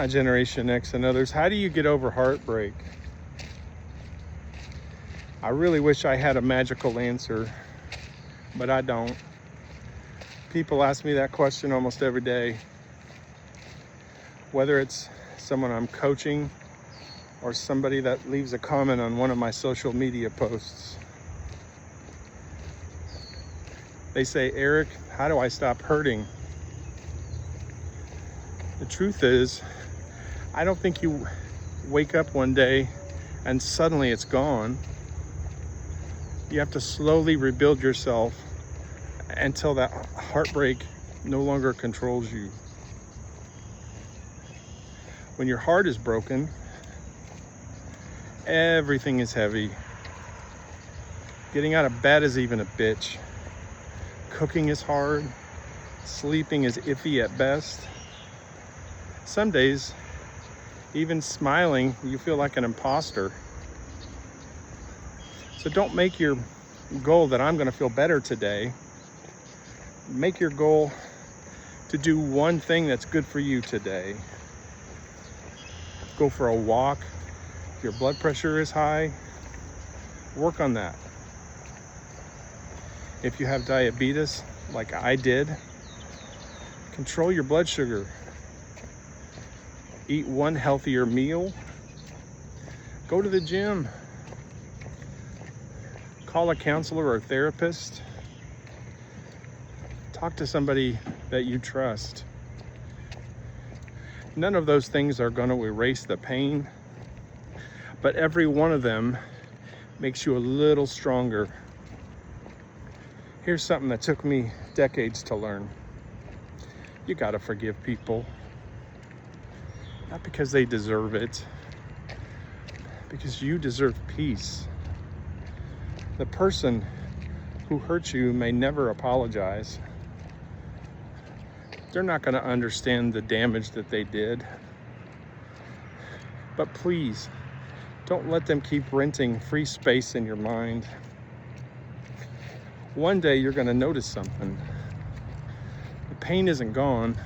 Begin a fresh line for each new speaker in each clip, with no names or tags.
My Generation X and others, how do you get over heartbreak? I really wish I had a magical answer, but I don't. People ask me that question almost every day, whether it's someone I'm coaching or somebody that leaves a comment on one of my social media posts. They say, Eric, how do I stop hurting? The truth is, I don't think you wake up one day and suddenly it's gone. You have to slowly rebuild yourself until that heartbreak no longer controls you. When your heart is broken, everything is heavy. Getting out of bed is even a bitch. Cooking is hard. Sleeping is iffy at best. Some days, even smiling, you feel like an imposter. So don't make your goal that I'm gonna feel better today. Make your goal to do one thing that's good for you today. Go for a walk. If your blood pressure is high, work on that. If you have diabetes, like I did, control your blood sugar. Eat one healthier meal. Go to the gym. Call a counselor or a therapist. Talk to somebody that you trust. None of those things are going to erase the pain, but every one of them makes you a little stronger. Here's something that took me decades to learn. You got to forgive people. Not because they deserve it, because you deserve peace. The person who hurt you may never apologize. They're not going to understand the damage that they did. But please, don't let them keep renting free space in your mind. One day you're going to notice something. The pain isn't gone,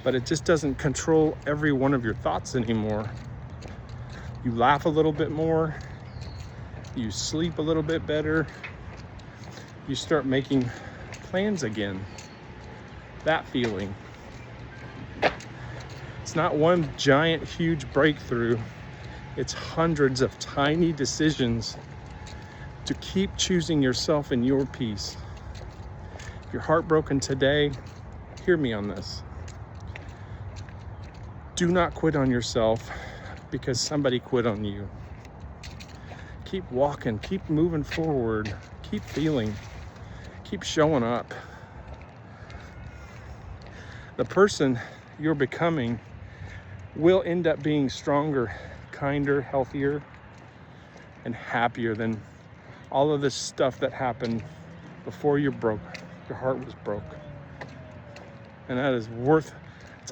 but it just doesn't control every one of your thoughts anymore. You laugh a little bit more. You sleep a little bit better. You start making plans again. That feeling. It's not one giant, huge breakthrough. It's hundreds of tiny decisions to keep choosing yourself and your peace. If you're heartbroken today, hear me on this. Do not quit on yourself because somebody quit on you. Keep walking, keep moving forward, keep feeling, keep showing up. The person you're becoming will end up being stronger, kinder, healthier, and happier than all of this stuff that happened before you broke. Your heart was broke. And that is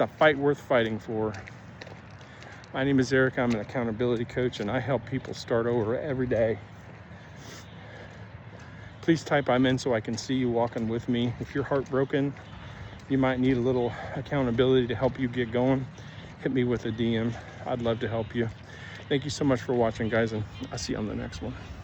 it's a fight worth fighting for. My name is Eric. I'm an accountability coach, and I help people start over every day. Please type I'm in so I can see you walking with me. If you're heartbroken, you might need a little accountability to help you get going, hit me with a DM. I'd love to help you. Thank you so much for watching, guys, and I'll see you on the next one.